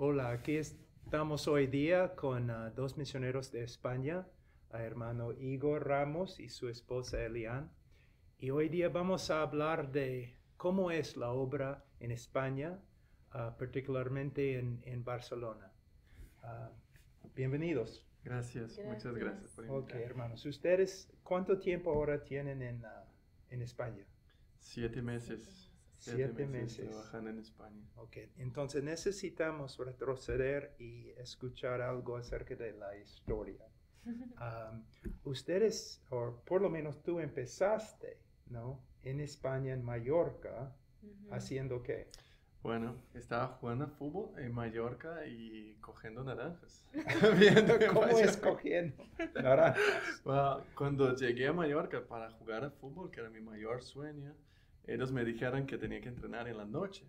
Hola, aquí estamos hoy día con dos misioneros de España, hermano Igor Ramos y su esposa Elian. Y hoy día vamos a hablar de cómo es la obra en España, particularmente en Barcelona. Ah, Bienvenidos. Gracias, muchas gracias por Ok, invitarme. hermanos, ¿ustedes cuánto tiempo ahora tienen en España? 7 meses. 7 meses. Trabajando en España. Ok, entonces necesitamos retroceder y escuchar algo acerca de la historia. Ustedes, o por lo menos tú empezaste, ¿no? En España, en Mallorca, ¿haciendo qué? Bueno, estaba jugando fútbol en Mallorca y cogiendo naranjas. ¿Cómo escogiendo naranjas? Bueno, cuando llegué a Mallorca para jugar a fútbol, que era mi mayor sueño, ellos me dijeron que tenía que entrenar en la noche,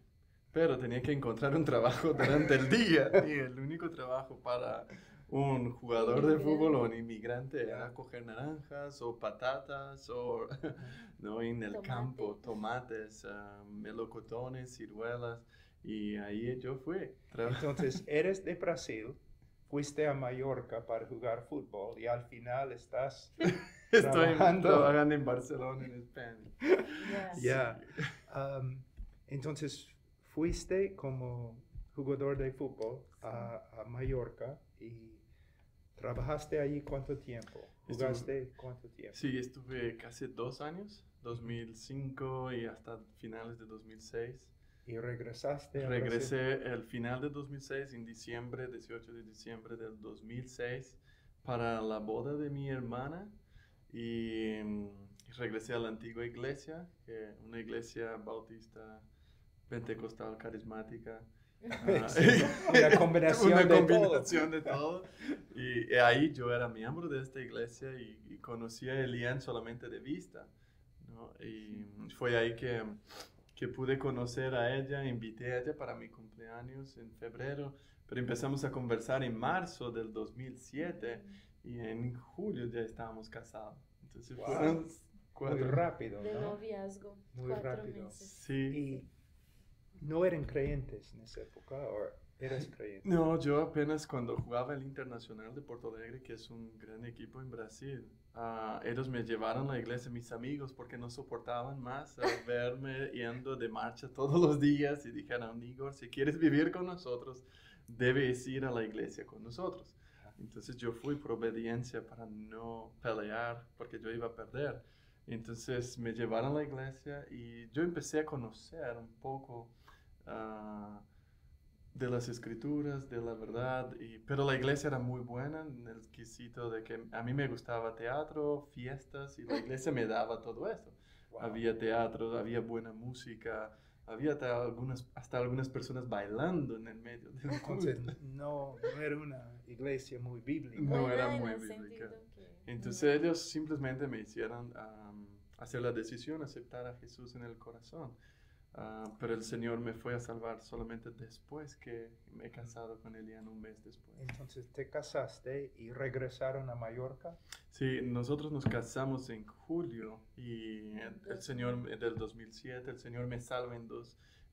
pero tenía que encontrar un trabajo durante el día. Y el único trabajo para un jugador de fútbol o un inmigrante era coger naranjas o patatas o ¿no? En el campo, tomates, melocotones, ciruelas. Y ahí yo fui. Entonces, eres de Brasil, fuiste a Mallorca para jugar fútbol y al final estás Estoy trabajando en Barcelona, en España. Ya. Entonces, fuiste como jugador de fútbol a Mallorca y trabajaste allí ¿cuánto tiempo? ¿Jugaste cuánto tiempo? Sí, estuve casi 2 años, 2005 y hasta finales de 2006. ¿Y regresaste a Regresé el final de 2006, en diciembre, 18 de diciembre del 2006, para la boda de mi hermana y regresé a la antigua iglesia, una iglesia bautista pentecostal carismática. Una combinación de todo. Y ahí yo era miembro de esta iglesia y conocí a Elian solamente de vista, ¿no? Y fue ahí que pude conocer a ella, invité a ella para mi cumpleaños en febrero, pero empezamos a conversar en marzo del 2007 y en julio ya estábamos casados. Entonces fueron 4 Muy rápido, ¿no? De noviazgo, Muy 4 rápido. meses. Sí. ¿Y no eran creyentes en esa época o eras creyente? No, yo apenas cuando jugaba el Internacional de Porto Alegre, que es un gran equipo en Brasil, ellos me llevaron a la iglesia, mis amigos, porque no soportaban más verme yendo de marcha todos los días y dijeron, Igor, si quieres vivir con nosotros, debes ir a la iglesia con nosotros. Entonces yo fui por obediencia para no pelear, porque yo iba a perder. Entonces me llevaron a la iglesia y yo empecé a conocer un poco de las escrituras, de la verdad, pero la iglesia era muy buena en el quesito de que a mí me gustaba teatro, fiestas, y la iglesia me daba todo eso. Wow. Había teatro, había buena música, había hasta algunas personas bailando en el medio del Entonces, culto. no era una iglesia muy bíblica. No era Buena en muy el bíblica. sentido que- Entonces ellos simplemente me hicieron hacer la decisión, aceptar a Jesús en el corazón. Pero el Señor me fue a salvar solamente después que me he casado con Elian, un mes después. Entonces te casaste y regresaron a Mallorca. Sí, nosotros nos casamos en julio y el Señor del 2007, el Señor me salva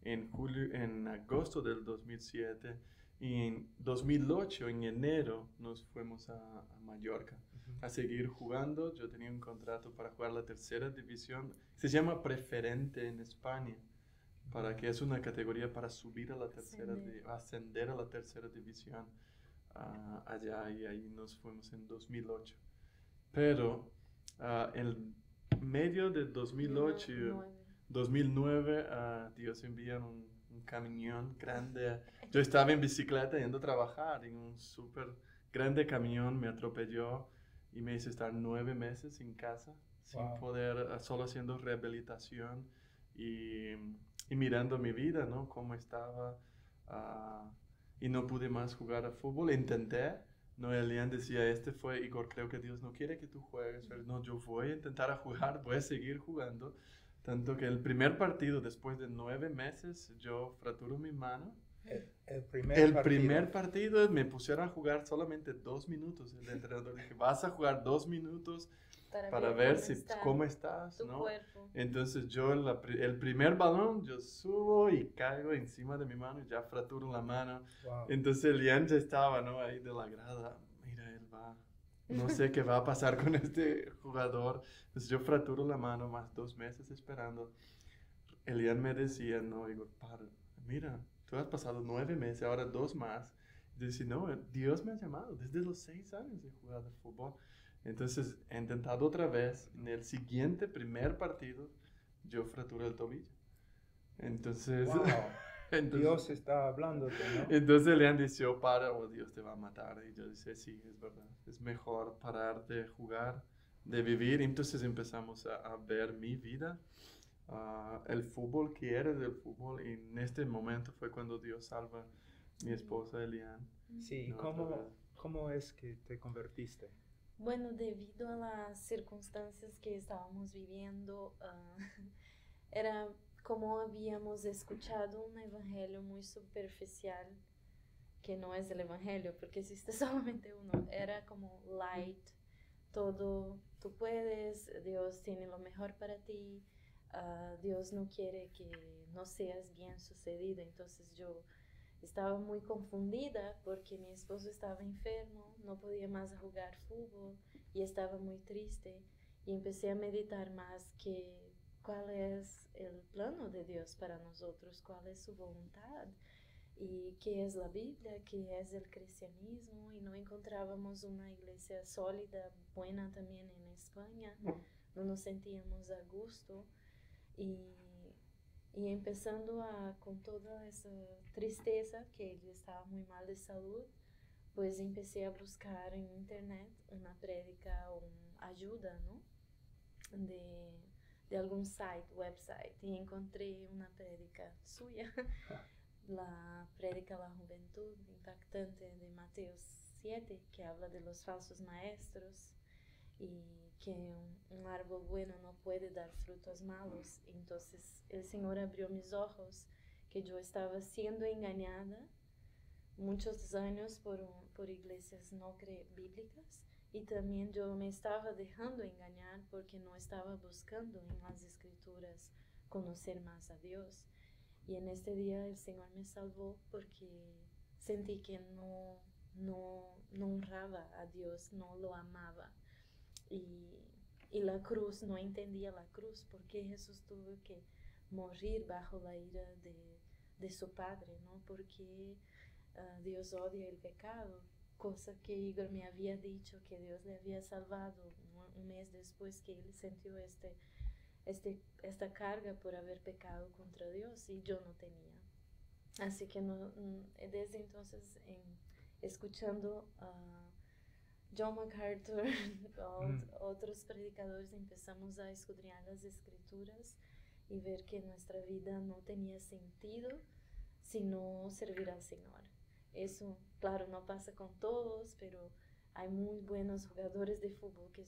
en agosto del 2007 y en 2008, en enero, nos fuimos a Mallorca a seguir jugando. Yo tenía un contrato para jugar la tercera división, se llama preferente en España, para que es una categoría para subir a la ascender a la tercera división allá, y ahí nos fuimos en 2008. Pero en medio de 2008, 2009, Dios envía un camión grande. Yo estaba en bicicleta yendo a trabajar y un súper grande camión me atropelló y me hizo estar 9 meses en casa sin poder, solo haciendo rehabilitación y mirando mi vida, ¿no? Cómo estaba, y no pude más jugar a fútbol. Intenté, no, Elian decía, Igor, creo que Dios no quiere que tú juegues. Pero no, yo voy a intentar a jugar, voy a seguir jugando. Tanto que el primer partido, después de 9 meses, yo fracturo mi mano. El primer partido me pusieron a jugar solamente 2 minutos. El entrenador dije, vas a jugar 2 minutos. para ver cómo estás, tu ¿no? cuerpo. Entonces yo el primer balón, yo subo y caigo encima de mi mano y ya fraturo la mano. Wow. Entonces Elian ya estaba, ¿no? Ahí de la grada, mira, él va, no sé qué va a pasar con este jugador. Entonces yo fraturo la mano, más 2 meses esperando. Elian me decía, no, Igor, mira, tú has pasado 9 meses, ahora 2 más. Y yo decía, no, Dios me ha llamado desde los 6 años de jugar de fútbol. Entonces he intentado otra vez. En el siguiente primer partido, yo fracturé el tobillo. Entonces, Wow. entonces Dios está hablándote, ¿no? entonces le han dicho, para o Dios te va a matar. Y yo dije, sí, es verdad. Es mejor parar de jugar, de vivir. Entonces empezamos a ver mi vida, el fútbol, que era del fútbol. Y en este momento fue cuando Dios salva a mi esposa Elian. Sí, No, otra vez. ¿cómo es que te convertiste? Bueno, debido a las circunstancias que estábamos viviendo, era como habíamos escuchado un evangelio muy superficial, que no es el evangelio, porque existe solamente uno. Era como light, todo, tú puedes, Dios tiene lo mejor para ti, Dios no quiere que no seas bien sucedido. Entonces yo estaba muy confundida porque mi esposo estaba enfermo, no podía más jugar fútbol y estaba muy triste. Y empecé a meditar más que cuál es el plano de Dios para nosotros, cuál es su voluntad y qué es la Biblia, qué es el cristianismo. Y no encontrábamos una iglesia sólida, buena también en España, no nos sentíamos a gusto. Y empezando con toda esa tristeza, que él estaba muy mal de salud, pues empecé a buscar en internet una prédica o ayuda, ¿no? De algún website, y encontré una prédica suya, la prédica La Juventud Impactante de Mateo 7, que habla de los falsos maestros y que un árbol bueno no puede dar frutos malos. Entonces el Señor abrió mis ojos, que yo estaba siendo engañada muchos años por iglesias no bíblicas, y también yo me estaba dejando engañar porque no estaba buscando en las escrituras conocer más a Dios. Y en este día el Señor me salvó porque sentí que no honraba a Dios, no lo amaba. Y la cruz, no entendía la cruz, porque Jesús tuvo que morir bajo la ira de su Padre, ¿no? Porque Dios odia el pecado, cosa que Igor me había dicho que Dios le había salvado un mes después que él sintió esta carga por haber pecado contra Dios, y yo no tenía. Así que desde entonces, escuchando John MacArthur, otros predicadores, empezamos a escudriñar las escrituras y ver que nuestra vida no tenía sentido si no servir al Señor. Eso, claro, no pasa con todos, pero hay muy buenos jugadores de fútbol que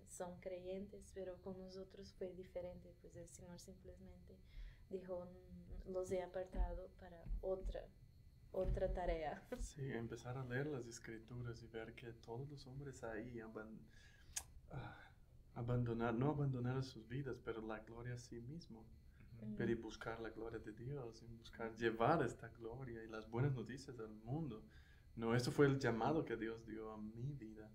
son creyentes, pero con nosotros fue diferente, pues el Señor simplemente dijo, los he apartado para otra tarea. Sí, empezar a leer las escrituras y ver que todos los hombres ahí no abandonaron sus vidas, pero la gloria a sí mismo. Pero y buscar la gloria de Dios, y buscar llevar esta gloria y las buenas noticias al mundo. No, eso fue el llamado que Dios dio a mi vida,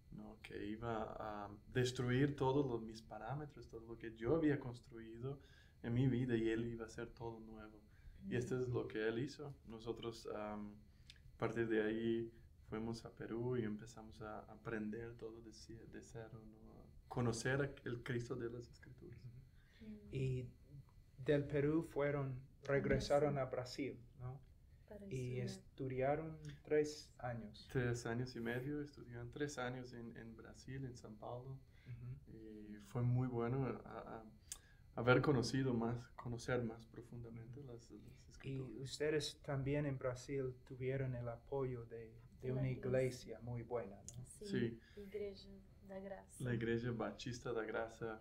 ¿no? Que iba a destruir todos mis parámetros, todo lo que yo había construido en mi vida, y Él iba a hacer todo nuevo. Y esto es lo que Él hizo. Nosotros, a partir de ahí, fuimos a Perú y empezamos a aprender todo de cero, ¿no? Conocer el Cristo de las Escrituras. Y del Perú regresaron a Brasil, ¿no? Y estudiaron 3 años. 3 años y medio, estudiaron 3 años en Brasil, en São Paulo. Y fue muy bueno haber conocer más profundamente las escrituras. Y ustedes también en Brasil tuvieron el apoyo de una iglesia muy buena, ¿no? Sí. Igreja da Graça. La Iglesia Batista da Graça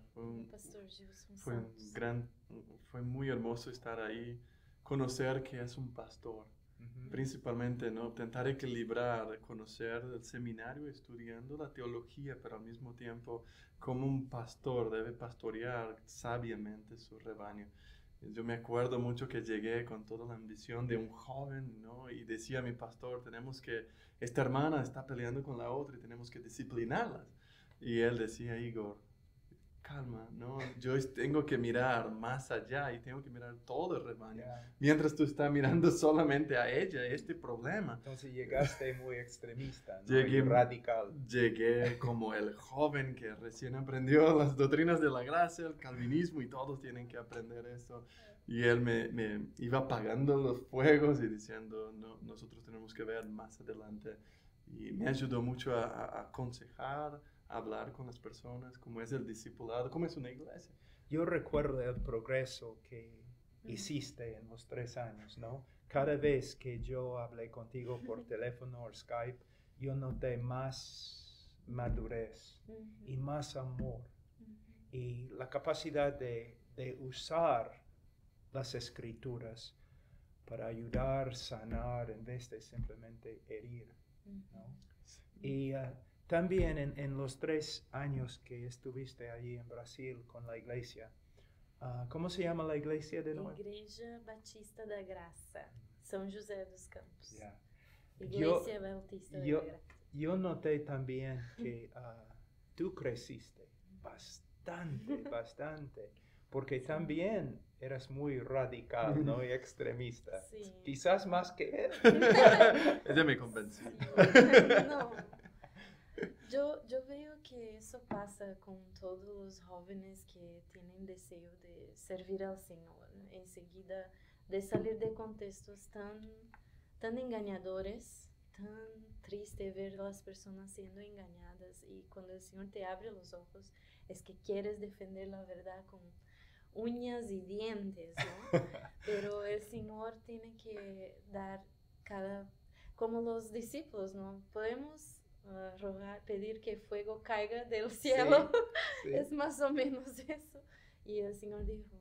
fue muy hermoso estar ahí, conocer que es un pastor Principalmente, ¿no? Intentar equilibrar, conocer el seminario, estudiando la teología, pero al mismo tiempo, como un pastor debe pastorear sabiamente su rebaño. Yo me acuerdo mucho que llegué con toda la ambición de un joven, ¿no? Y decía a mi pastor, esta hermana está peleando con la otra y tenemos que disciplinarlas. Y él decía, Igor, calma, ¿no? Yo tengo que mirar más allá y tengo que mirar todo el rebaño. Mientras tú estás mirando solamente a ella, este problema. Entonces llegaste muy extremista, ¿no? Llegué Radical. Llegué como el joven que recién aprendió las doctrinas de la gracia, el calvinismo, y todos tienen que aprender eso. Y él me iba apagando los fuegos y diciendo, no, nosotros tenemos que ver más adelante. Y me ayudó mucho a aconsejar, hablar con las personas, cómo es el discipulado, cómo es una iglesia. Yo recuerdo el progreso que hiciste en los 3 años, ¿no? Cada vez que yo hablé contigo por teléfono o Skype, yo noté más madurez y más amor y la capacidad de usar las escrituras para ayudar, sanar, en vez de simplemente herir, ¿no? Y también en los 3 años que estuviste allí en Brasil con la iglesia, ¿cómo se llama la iglesia de nuevo? Igreja Batista da Graça, São José dos Campos. Yeah. Iglesia Bautista de la Gracia. Yo noté también que tú creciste bastante, porque también eras muy radical, ¿no? Y extremista. Sí. Quizás más que él. Ella me convenció. No. Yo veo que eso pasa con todos los jóvenes que tienen deseo de servir al Señor. Enseguida, de salir de contextos tan engañadores, tan triste ver las personas siendo engañadas, y cuando el Señor te abre los ojos es que quieres defender la verdad con uñas y dientes, ¿no? Pero el Señor tiene que dar como los discípulos, ¿no? Podemos pedir que fuego caiga del cielo, sí. Es más o menos eso. Y el Señor dijo,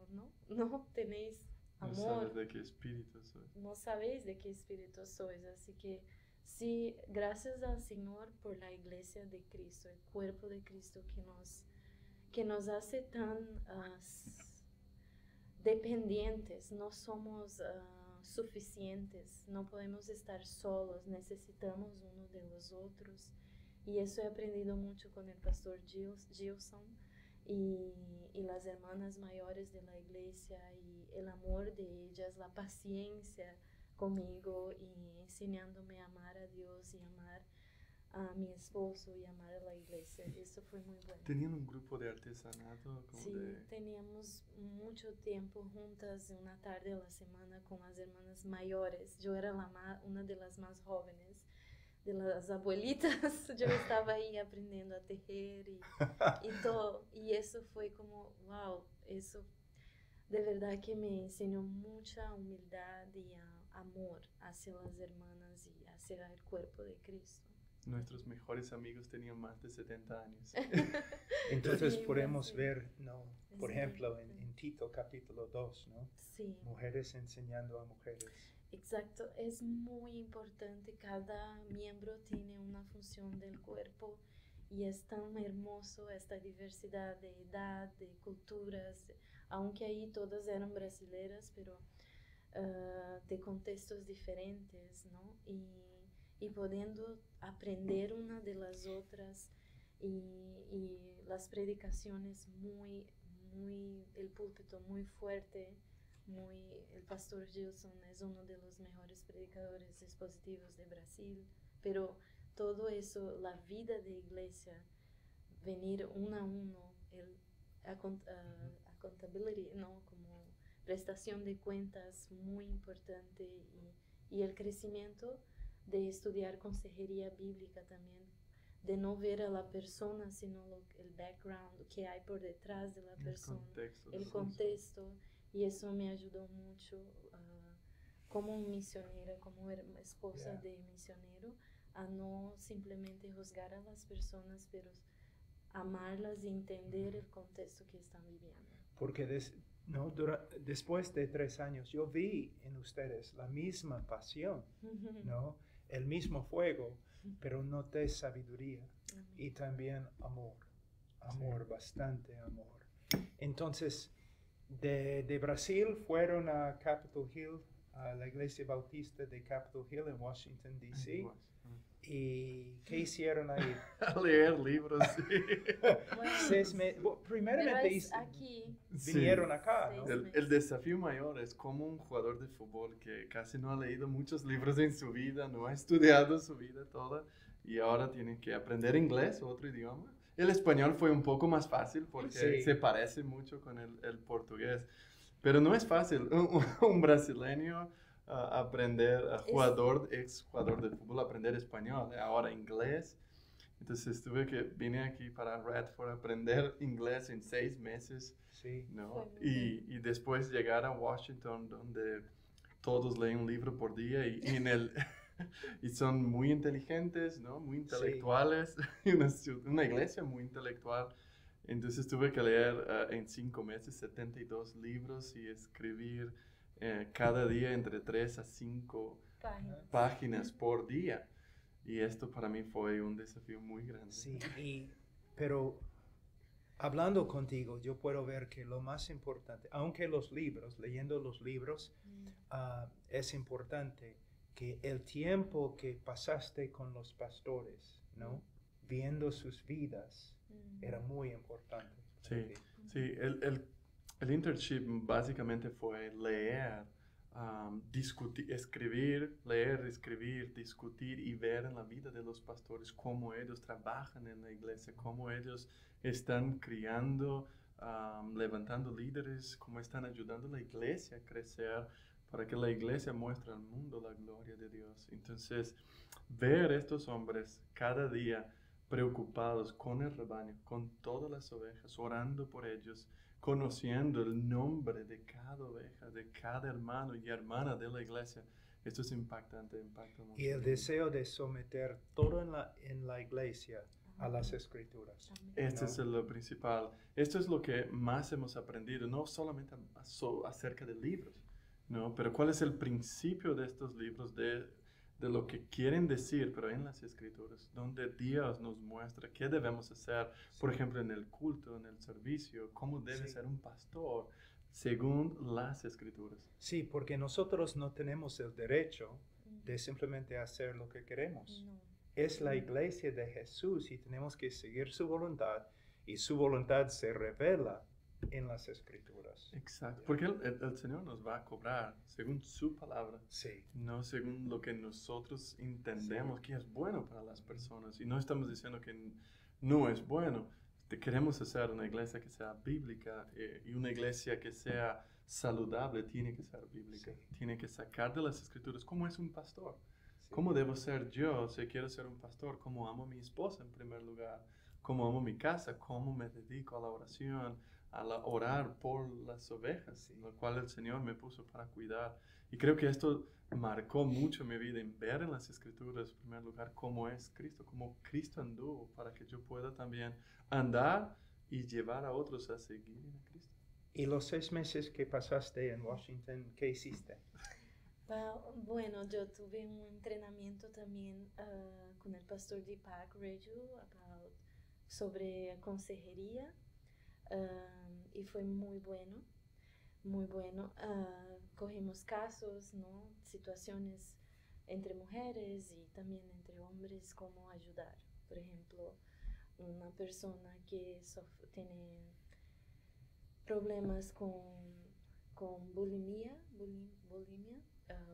no tenéis amor. No sabes de qué espíritu sois. No sabéis de qué espíritu sois. Así que sí, gracias al Señor por la iglesia de Cristo, el cuerpo de Cristo que nos hace tan dependientes. No somos suficientes, no podemos estar solos, necesitamos uno de los otros. Y eso he aprendido mucho con el pastor Gilson y las hermanas mayores de la iglesia, y el amor de ellas, la paciencia conmigo y enseñándome a amar a Dios y amar a mi esposo y amar a la iglesia. Eso fue muy bueno. ¿Tenían un grupo de artesanato? Sí, teníamos mucho tiempo juntas, una tarde a la semana con las hermanas mayores. Yo era una de las más jóvenes, de las abuelitas. Yo estaba ahí aprendiendo a tejer y todo. Y eso fue como, wow, eso de verdad que me enseñó mucha humildad y amor hacia las hermanas y hacia el cuerpo de Cristo. Nuestros mejores amigos tenían más de 70 años. Entonces sí, podemos ver, ¿no? Por ejemplo, en Tito capítulo 2, ¿no? Sí. Mujeres enseñando a mujeres. Exacto, es muy importante. Cada miembro tiene una función del cuerpo y es tan hermoso esta diversidad de edad, de culturas, aunque ahí todas eran brasileras, pero de contextos diferentes, ¿no? Y pudiendo aprender una de las otras, y las predicaciones el púlpito muy fuerte, el pastor Gilson es uno de los mejores predicadores expositivos de Brasil, pero todo eso, la vida de iglesia, venir uno a uno, accountability, ¿no? Como prestación de cuentas, muy importante, y el crecimiento de estudiar consejería bíblica también, de no ver a la persona, sino el background que hay por detrás de la persona, el contexto, y eso me ayudó mucho como misionera, como esposa de misionero, a no simplemente juzgar a las personas, pero amarlas y entender el contexto que están viviendo. Porque No, después de 3 años, yo vi en ustedes la misma pasión, ¿no? El mismo fuego, pero noté sabiduría y también amor, bastante amor. Entonces, de Brasil fueron a Capitol Hill, a la iglesia bautista de Capitol Hill en Washington, D.C. ¿Y qué hicieron ahí? A leer libros. Bueno, 6 meses. Primeramente pero es aquí. vinieron acá, ¿no? 6 El desafío mayor es como un jugador de fútbol que casi no ha leído muchos libros en su vida, no ha estudiado su vida toda y ahora tiene que aprender inglés, otro idioma. El español fue un poco más fácil porque Sí. se parece mucho con el portugués, pero no es fácil. Un brasileño aprender, ex jugador de fútbol, aprender español, ahora inglés. Entonces vine aquí para Radford a aprender inglés en 6 meses, Sí. ¿no? Y después llegar a Washington donde todos leen un libro por día y son muy inteligentes, ¿no? Muy intelectuales, y una iglesia muy intelectual. Entonces tuve que leer en 5 meses 72 libros y escribir cada día entre 3 a 5 páginas por día. Y esto para mí fue un desafío muy grande. Sí, pero hablando contigo, yo puedo ver que lo más importante, aunque leyendo los libros, es importante que el tiempo que pasaste con los pastores, ¿no? Viendo sus vidas, era muy importante. Sí, el internship básicamente fue leer, discutir, leer, escribir, discutir y ver en la vida de los pastores cómo ellos trabajan en la iglesia, cómo ellos están criando, levantando líderes, cómo están ayudando a la iglesia a crecer para que la iglesia muestre al mundo la gloria de Dios. Entonces, ver estos hombres cada día preocupados con el rebaño, con todas las ovejas, orando por ellos, conociendo el nombre de cada oveja, de cada hermano y hermana de la iglesia. Esto es impactante, impacta mucho. Y el deseo de someter todo en la iglesia a las escrituras. Este es lo principal. Esto es lo que más hemos aprendido, no solamente acerca de libros, ¿no? Pero cuál es el principio de estos libros, de lo que quieren decir, pero en las escrituras, donde Dios nos muestra qué debemos hacer, por ejemplo, en el culto, en el servicio, cómo debe ser un pastor, según las escrituras. Sí, porque nosotros no tenemos el derecho de simplemente hacer lo que queremos. No. Es la iglesia de Jesús y tenemos que seguir su voluntad y su voluntad se revela en las escrituras. Exacto, porque el Señor nos va a cobrar según su palabra, no según lo que nosotros entendemos que es bueno para las personas. Y no estamos diciendo que no es bueno. Queremos hacer una iglesia que sea bíblica y una iglesia que sea saludable tiene que ser bíblica. Tiene que sacar de las escrituras cómo es un pastor. ¿Cómo debo ser yo si quiero ser un pastor? ¿Cómo amo a mi esposa en primer lugar? ¿Cómo amo mi casa? ¿Cómo me dedico a la oración? A orar por las ovejas, lo cual el Señor me puso para cuidar. Y creo que esto marcó mucho mi vida en ver en las escrituras, en primer lugar, cómo es Cristo, cómo Cristo anduvo, para que yo pueda también andar y llevar a otros a seguir a Cristo. ¿Y los 6 meses que pasaste en Washington, qué hiciste? Bueno, yo tuve un entrenamiento también con el pastor Deepak Reju sobre consejería. Y fue muy bueno, muy bueno. Cogimos casos, ¿no? Situaciones entre mujeres y también entre hombres, cómo ayudar. Por ejemplo, una persona que tiene problemas con bulimia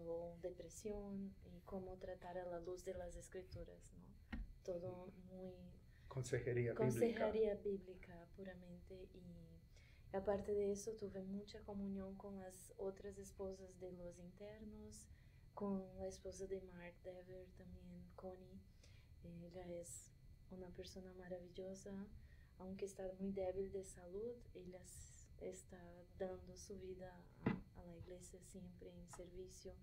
o depresión y cómo tratar a la luz de las escrituras, ¿no? Todo muy... Consejería bíblica puramente, y aparte de eso tuve mucha comunión con las otras esposas de los internos, con la esposa de Mark Dever también, Connie. Ella es una persona maravillosa, aunque está muy débil de salud, ella está dando su vida a la iglesia siempre en servicio,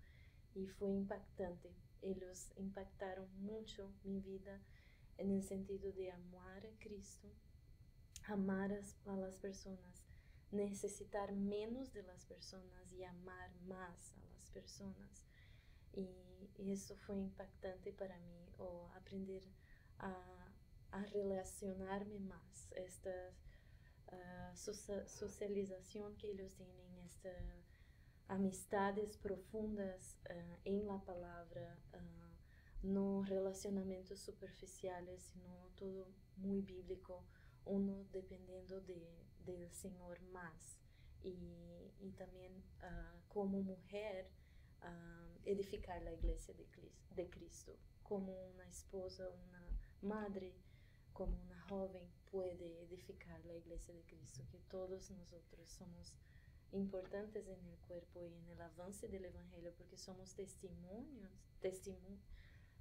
y fue impactante. Ellos impactaron mucho mi vida en el sentido de amar a Cristo, amar a las personas, necesitar menos de las personas y amar más a las personas. Y eso fue impactante para mí, o aprender a relacionarme más, esta socialización que ellos tienen, estas amistades profundas en la palabra, no relacionamientos superficiales, sino todo muy bíblico, uno dependiendo del Señor más. Y también como mujer, edificar la iglesia de Cristo, como una esposa, una madre, como una joven puede edificar la iglesia de Cristo, que todos nosotros somos importantes en el cuerpo y en el avance del Evangelio, porque somos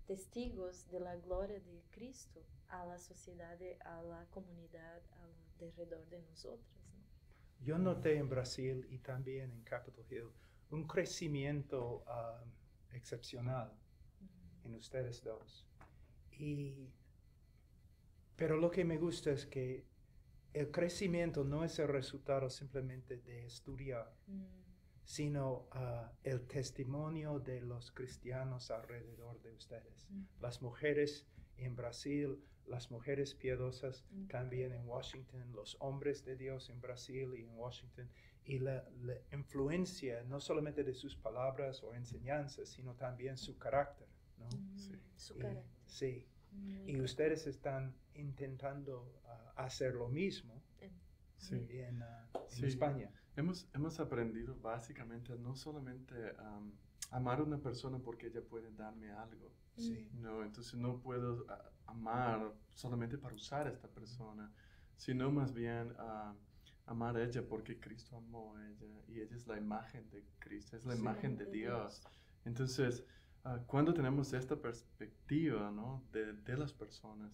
testigos de la gloria de Cristo a la sociedad, a la comunidad alrededor de nosotros, ¿no? Yo noté en Brasil y también en Capitol Hill un crecimiento excepcional en ustedes dos. Pero lo que me gusta es que el crecimiento no es el resultado simplemente de estudiar, sino el testimonio de los cristianos alrededor de ustedes. Las mujeres en Brasil, las mujeres piadosas también en Washington, los hombres de Dios en Brasil y en Washington, y la influencia no solamente de sus palabras o enseñanzas, sino también su carácter, ¿no? Su carácter. Sí. Y ustedes están intentando hacer lo mismo en España. Hemos aprendido básicamente no solamente amar a una persona porque ella puede darme algo. No, entonces no puedo amar solamente para usar a esta persona, sino más bien amar a ella porque Cristo amó a ella y ella es la imagen de Cristo, es la imagen de Dios. Entonces, cuando tenemos esta perspectiva, ¿no? de las personas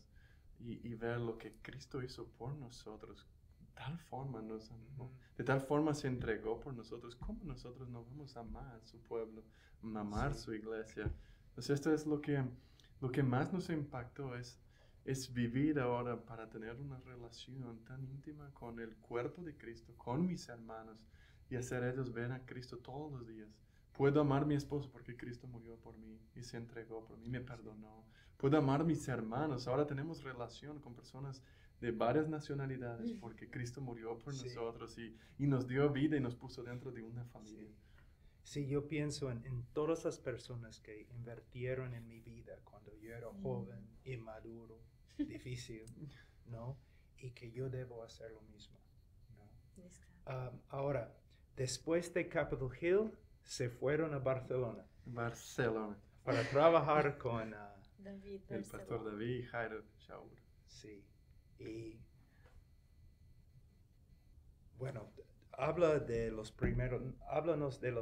y ver lo que Cristo hizo por nosotros, tal forma nos amó, de tal forma se entregó por nosotros, ¿cómo nosotros no vamos a amar a su pueblo, amar su iglesia? Entonces esto es lo que más nos impactó, es vivir ahora para tener una relación tan íntima con el cuerpo de Cristo, con mis hermanos, y hacer ellos ver a Cristo todos los días. Puedo amar a mi esposo porque Cristo murió por mí y se entregó por mí, me perdonó. Puedo amar a mis hermanos. Ahora tenemos relación con personas de varias nacionalidades porque Cristo murió por nosotros y nos dio vida y nos puso dentro de una familia. Sí, yo pienso en todas las personas que invirtieron en mi vida cuando yo era joven, inmaduro, difícil, ¿no? Y que yo debo hacer lo mismo, ¿no? Ahora, después de Capitol Hill, se fueron a Barcelona. Para trabajar con el pastor David y Jairo Shaur. Sí. Y bueno, háblanos de los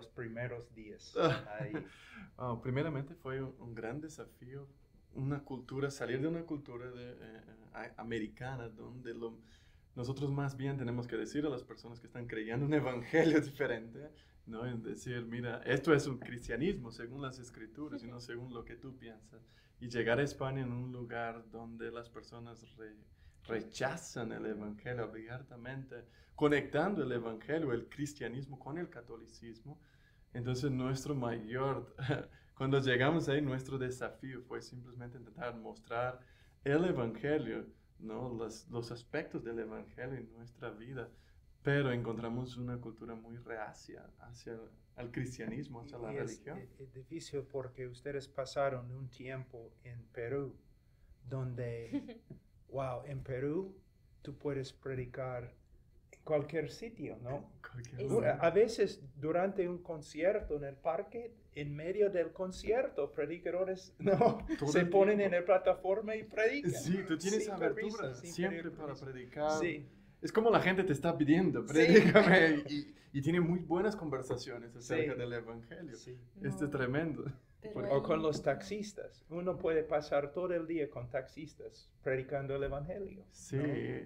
primeros días. Ahí. Primeramente fue un gran desafío, salir de una cultura americana donde nosotros más bien tenemos que decir a las personas que están creyendo un evangelio diferente, ¿no? Es decir, mira, esto es un cristianismo según las escrituras y no según lo que tú piensas. Y llegar a España en un lugar donde las personas rechazan el evangelio abiertamente, conectando el evangelio, el cristianismo con el catolicismo. Entonces cuando llegamos ahí, nuestro desafío fue simplemente intentar mostrar el evangelio, ¿no? Los aspectos del evangelio en nuestra vida, pero encontramos una cultura muy reacia hacia el cristianismo, hacia la religión. Es difícil porque ustedes pasaron un tiempo en Perú, donde, en Perú tú puedes predicar en cualquier sitio, ¿no? A veces durante un concierto en el parque, en medio del concierto, predicadores se ponen en la plataforma y predican. Sí, tú tienes abertura siempre para predicar. Sí. Es como la gente te está pidiendo, predícame, y tiene muy buenas conversaciones acerca del evangelio. Sí. Esto es tremendo. O con los taxistas. Uno puede pasar todo el día con taxistas predicando el evangelio. Sí.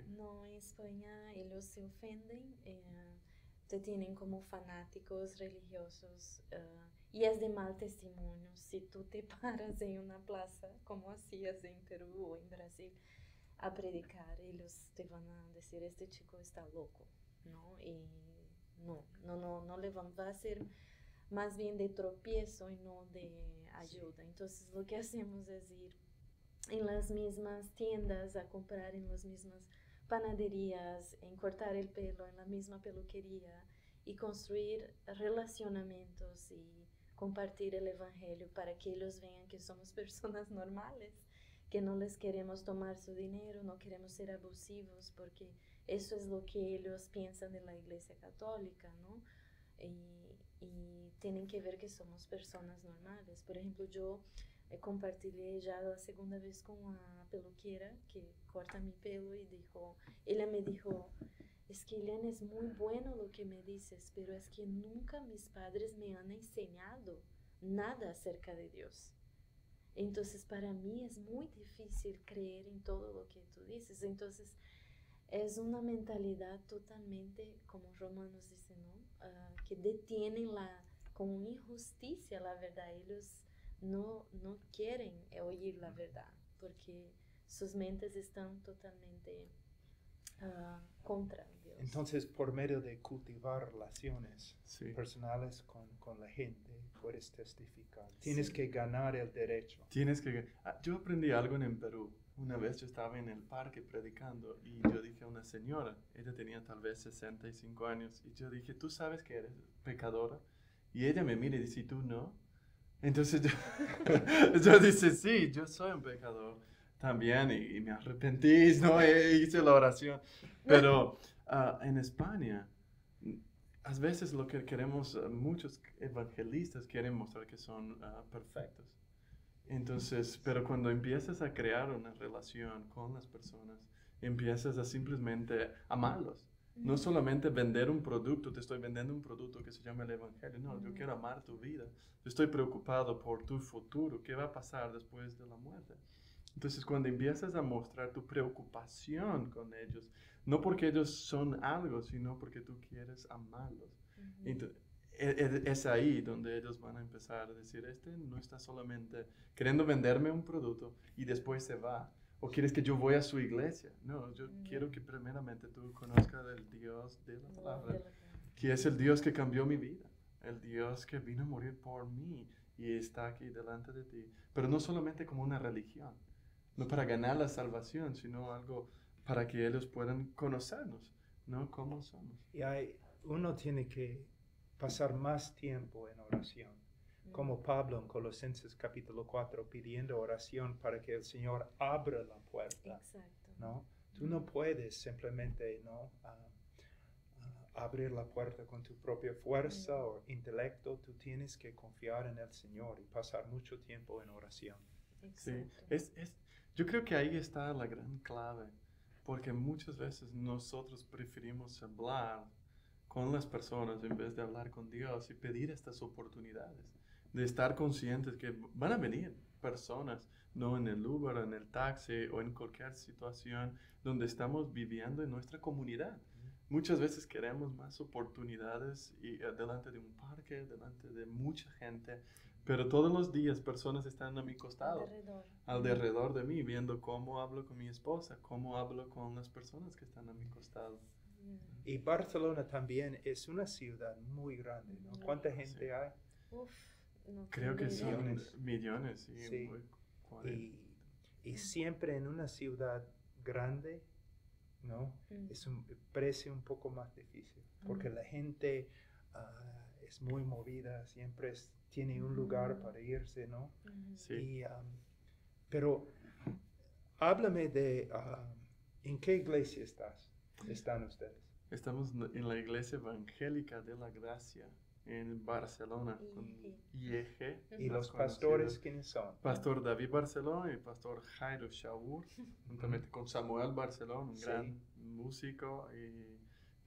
No, en España ellos se ofenden, te tienen como fanáticos religiosos y es de mal testimonio. Si tú te paras en una plaza, como hacías en Perú o en Brasil, a predicar, ellos te van a decir, este chico está loco, ¿no? Y no le va a ser más bien de tropiezo y no de ayuda. Entonces lo que hacemos es ir en las mismas tiendas a comprar, en las mismas panaderías, en cortar el pelo, en la misma peluquería y construir relacionamientos y compartir el evangelio para que ellos vean que somos personas normales, que no les queremos tomar su dinero, no queremos ser abusivos, porque eso es lo que ellos piensan de la Iglesia Católica, ¿no? Y tienen que ver que somos personas normales. Por ejemplo, yo compartilhei já a segunda vez com a peluqueira que corta mi pelo y ella me dijo, es que Eliana, es muy bueno lo que me dices, pero es que nunca mis padres me han enseñado nada acerca de Dios. Entonces para mí es muy difícil creer en todo lo que tú dices. Entonces es una mentalidad totalmente, como Romanos dice, ¿no? Que detienen con injusticia la verdad. Ellos no quieren oír la verdad porque sus mentes están totalmente contra Dios. Entonces, por medio de cultivar relaciones personales con la gente, puedes testificar. Tienes que ganar el derecho. Yo aprendí algo en Perú. Una vez yo estaba en el parque predicando y yo dije a una señora, ella tenía tal vez 65 años, y yo dije, ¿tú sabes que eres pecadora? Y ella me mira y dice, ¿tú no? Entonces yo dije, sí, yo soy un pecador también y me arrepentí, ¿no? Hice la oración. Pero en España, a veces lo que queremos, muchos evangelistas quieren mostrar que son perfectos. Entonces, pero cuando empiezas a crear una relación con las personas, empiezas a simplemente amarlos. No solamente vender un producto, te estoy vendiendo un producto que se llama el Evangelio. No, yo quiero amar tu vida. Yo estoy preocupado por tu futuro. ¿Qué va a pasar después de la muerte? Entonces, cuando empiezas a mostrar tu preocupación con ellos, no porque ellos son algo, sino porque tú quieres amarlos. Entonces, es ahí donde ellos van a empezar a decir, no está solamente queriendo venderme un producto y después se va. ¿O quieres que yo voy a su iglesia? No, yo quiero que primeramente tú conozcas el Dios de la palabra, que es el Dios que cambió mi vida, el Dios que vino a morir por mí y está aquí delante de ti. Pero no solamente como una religión, no para ganar la salvación, sino algo para que ellos puedan conocernos, ¿no? ¿Cómo somos? Y uno tiene que pasar más tiempo en oración. Como Pablo en Colosenses capítulo 4, pidiendo oración para que el Señor abra la puerta. Exacto. ¿No? Tú no puedes simplemente, ¿no? Abrir la puerta con tu propia fuerza o intelecto. Tú tienes que confiar en el Señor y pasar mucho tiempo en oración. Exacto. Sí, yo creo que ahí está la gran clave, porque muchas veces nosotros preferimos hablar con las personas en vez de hablar con Dios y pedir estas oportunidades, de estar conscientes que van a venir personas, no en el Uber, en el taxi o en cualquier situación donde estamos viviendo en nuestra comunidad. Muchas veces queremos más oportunidades delante de un parque, delante de mucha gente, pero todos los días personas están a mi costado, alrededor de mí, viendo cómo hablo con mi esposa, cómo hablo con las personas que están a mi costado. Y Barcelona también es una ciudad muy grande, ¿no? ¿Cuánta gente hay? Creo que son millones. Sí. Y siempre en una ciudad grande, ¿no? Parece un poco más difícil, porque la gente es muy movida, siempre tiene un lugar para irse, ¿no? Sí. Pero háblame de ¿en qué iglesia están ustedes? Estamos en la Iglesia Evangélica de la Gracia en Barcelona, con IEG. ¿Y los pastores quiénes son? Pastor David Barceló y Pastor Jairo Shaur, juntamente con Samuel Barceló, un gran músico, y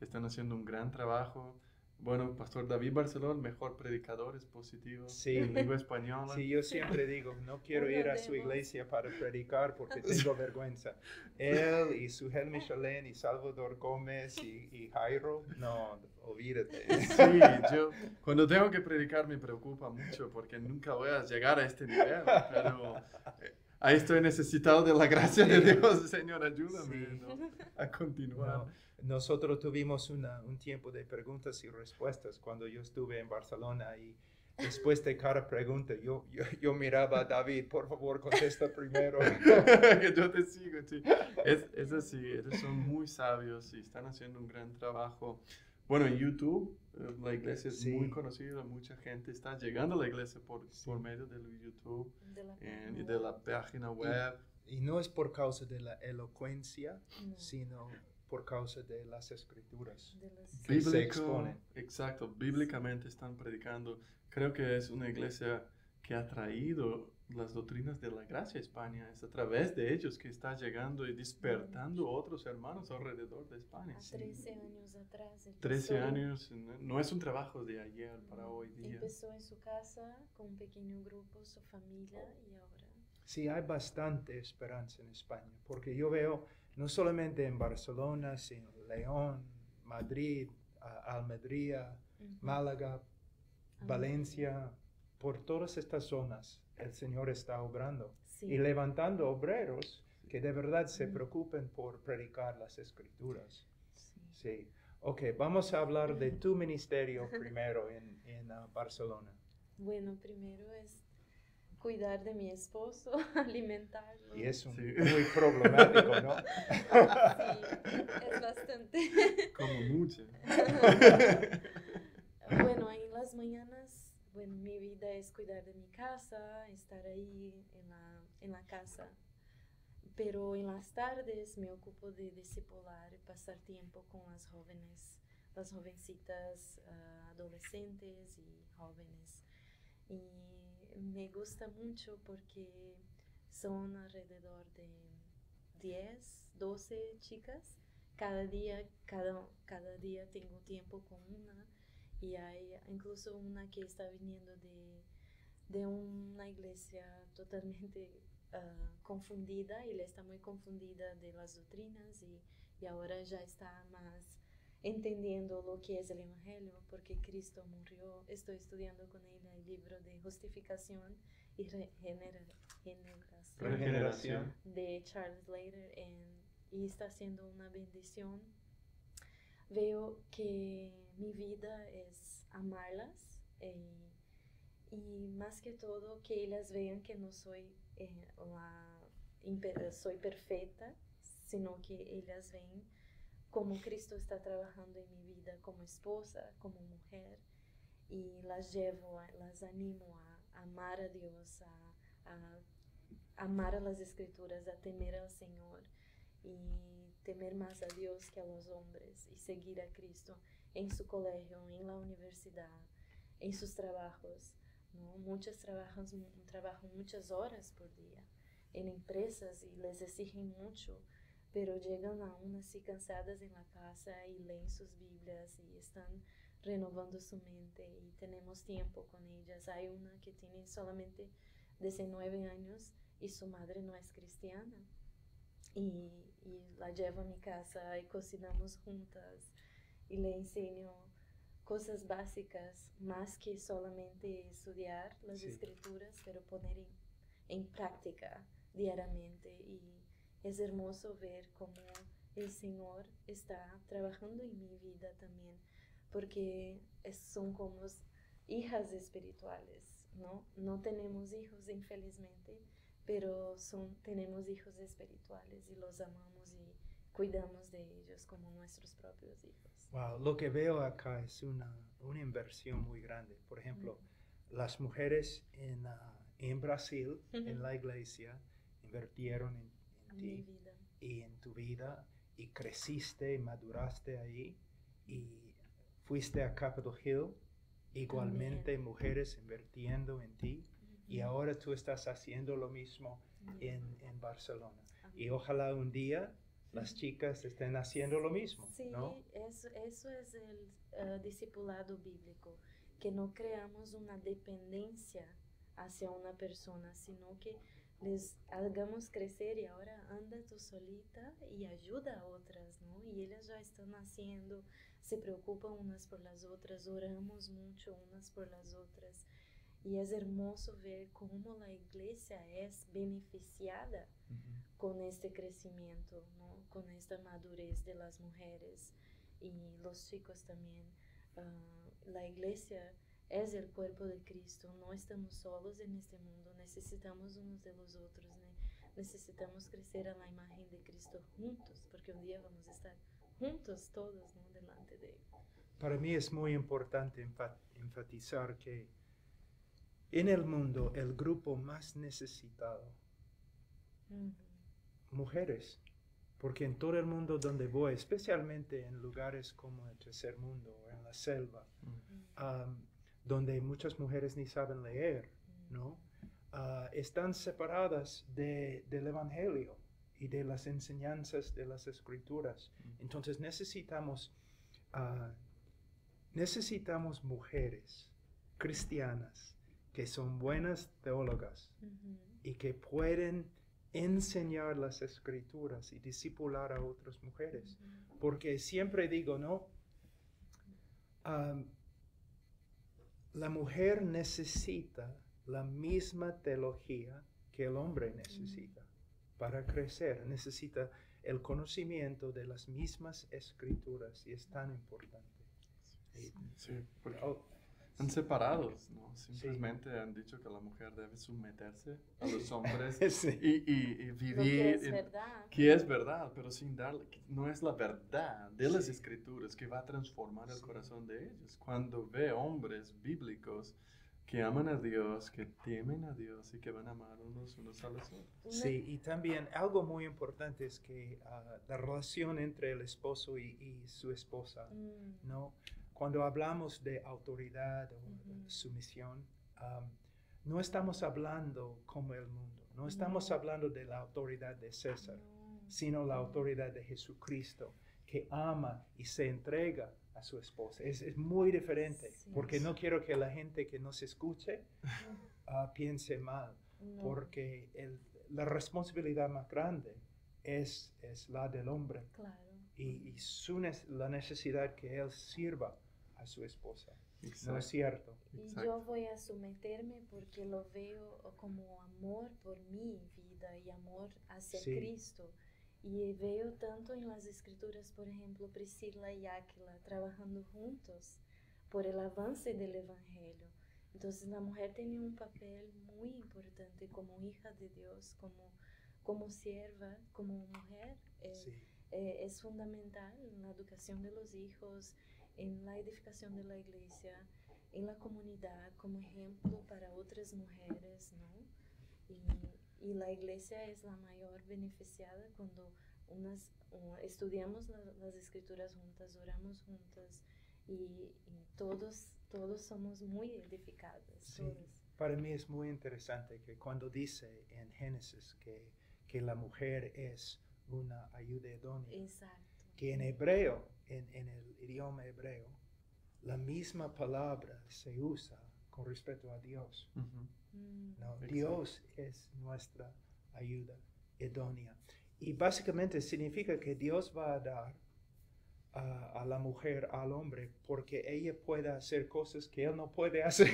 están haciendo un gran trabajo. Bueno, Pastor David Barceló, el mejor predicador, es positivo en lengua española. Sí, yo siempre digo, no quiero ir a su iglesia para predicar porque tengo vergüenza. Él y Sujel Michelén y Salvador Gómez y Jairo, no, olvídate. Sí, yo cuando tengo que predicar me preocupa mucho porque nunca voy a llegar a este nivel, pero ahí estoy necesitado de la gracia de Dios. Señor, ayúdame, ¿no? A continuar. No, nosotros tuvimos un tiempo de preguntas y respuestas cuando yo estuve en Barcelona y después de cada pregunta yo miraba a David, por favor, contesta primero. Que yo te sigo, sí. Es así, ellos son muy sabios y están haciendo un gran trabajo. Bueno, en YouTube, la iglesia es Sí. muy conocida, mucha gente está llegando a la iglesia por medio de YouTube De la y de la página web. Y no es por causa de la elocuencia, No, sino por causa de las escrituras. de los- Que se exponen. Exacto, bíblicamente están predicando. Creo que es una iglesia que ha traído las doctrinas de la gracia a España. Es a través de ellos que está llegando y despertando otros hermanos alrededor de España. A 13 años atrás. 13 empezó- años, no es un trabajo de ayer para hoy día. Empezó en su casa con un pequeño grupo, su familia, y ahora. Sí, hay bastante esperanza en España, porque yo veo no solamente en Barcelona, sino León, Madrid, Almería, Ujú. Málaga, Ah, Valencia, por todas estas zonas el Señor está obrando Sí. y levantando obreros que de verdad se Mm. preocupen por predicar las escrituras. Sí. Sí. Ok, vamos a hablar de tu ministerio primero en Barcelona. Bueno, primero es cuidar de mi esposo, alimentarlo. Y es Sí. muy problemático, ¿no? Sí, es bastante. Como mucho. Bueno, en las mañanas, bueno, mi vida es cuidar de mi casa, estar ahí en la casa. Pero en las tardes me ocupo de discipular, pasar tiempo con las jóvenes, las jovencitas, adolescentes y jóvenes. Y me gusta mucho porque son alrededor de 10, 12 chicas. Cada día tengo tiempo con una. Y hay incluso una que está viniendo de una iglesia totalmente confundida, y ella está muy confundida de las doctrinas y ahora ya está más entendiendo lo que es el Evangelio, porque Cristo murió. Estoy estudiando con ella el libro de Justificación y Regeneración. de Charles Slater, y está siendo una bendición. Veo que mi vida es amarlas, y más que todo que ellas vean que no soy soy perfecta, sino que ellas ven cómo Cristo está trabajando en mi vida como esposa, como mujer, y las animo a amar a Dios, a amar a las Escrituras, a temer al Señor y temer más a Dios que a los hombres, y seguir a Cristo en su colegio, en la universidad, en sus trabajos, ¿no? Muchos trabajan muchas horas por día en empresas y les exigen mucho, pero llegan aún así cansadas en la casa y leen sus Biblias y están renovando su mente, y tenemos tiempo con ellas. Hay una que tiene solamente 19 años y su madre no es cristiana, y la llevo a mi casa y cocinamos juntas y le enseño cosas básicas, más que solamente estudiar las Sí. escrituras, pero poner en práctica diariamente. Y es hermoso ver cómo el Señor está trabajando en mi vida también, porque son como hijas espirituales, ¿no? No tenemos hijos, infelizmente, pero tenemos hijos espirituales y los amamos y cuidamos de ellos como nuestros propios hijos. Wow, lo que veo acá es una inversión muy grande. Por ejemplo, las mujeres en Brasil, en la iglesia, invirtieron en Mi ti vida. y en tu vida, y creciste y maduraste ahí, y fuiste a Capitol Hill, igualmente mujeres invirtiendo en ti, y ahora tú estás haciendo lo mismo en Barcelona. Y ojalá un día las chicas estén haciendo lo mismo, Sí, ¿no? eso es el discipulado bíblico, que no creamos una dependencia hacia una persona, sino que les hagamos crecer, y ahora anda tú solita y ayuda a otras, ¿no? Y ellas ya están haciendo, se preocupan unas por las otras, oramos mucho unas por las otras, Y es hermoso ver cómo la iglesia es beneficiada con este crecimiento, ¿no? Con esta madurez de las mujeres y los chicos también. La iglesia es el cuerpo de Cristo, no estamos solos en este mundo, necesitamos unos de los otros, necesitamos crecer a la imagen de Cristo juntos, porque un día vamos a estar juntos todos, ¿no? Delante de Él. Para mí es muy importante enfatizar que en el mundo el grupo más necesitado, mujeres, porque en todo el mundo donde voy, especialmente en lugares como el tercer mundo o en la selva, donde muchas mujeres ni saben leer, ¿no? Están separadas del Evangelio y de las enseñanzas de las Escrituras. Entonces necesitamos mujeres cristianas que son buenas teólogas y que pueden enseñar las Escrituras y discipular a otras mujeres. Porque siempre digo, ¿no? La mujer necesita la misma teología que el hombre necesita para crecer. Necesita el conocimiento de las mismas Escrituras y es tan importante. Sí, porque están separados, ¿no? Simplemente han dicho que la mujer debe someterse a los hombres y vivir. Que es verdad, pero sin darle, no es la verdad de las Escrituras que va a transformar el corazón de ellos. Cuando ve hombres bíblicos que aman a Dios, que temen a Dios y que van a amar unos a los otros. Sí, y también algo muy importante es que la relación entre el esposo y su esposa, ¿no? Cuando hablamos de autoridad o sumisión, no estamos hablando como el mundo, no estamos hablando de la autoridad de César, sino la autoridad de Jesucristo, que ama y se entrega a su esposa. Es muy diferente, porque no quiero que la gente que nos escuche piense mal, porque la responsabilidad más grande es la del hombre. Claro. Y la necesidad que él sirva a su esposa. Exacto. ¿No es cierto? Y yo voy a someterme porque lo veo como amor por mi vida y amor hacia Cristo. Y veo tanto en las Escrituras, por ejemplo, Priscila y Áquila trabajando juntos por el avance del Evangelio. Entonces la mujer tenía un papel muy importante como hija de Dios, como sierva, como mujer. Es fundamental en la educación de los hijos, en la edificación de la iglesia, en la comunidad, como ejemplo para otras mujeres, ¿no? Y la iglesia es la mayor beneficiada cuando estudiamos las Escrituras juntas, oramos juntas y todos somos muy edificados. Sí. Para mí es muy interesante que cuando dice en Génesis que la mujer es una ayuda idónea, que en hebreo, en el idioma hebreo, la misma palabra se usa con respecto a Dios. No, Dios es nuestra ayuda idónea. Y básicamente significa que Dios va a dar a la mujer al hombre porque ella puede hacer cosas que él no puede hacer.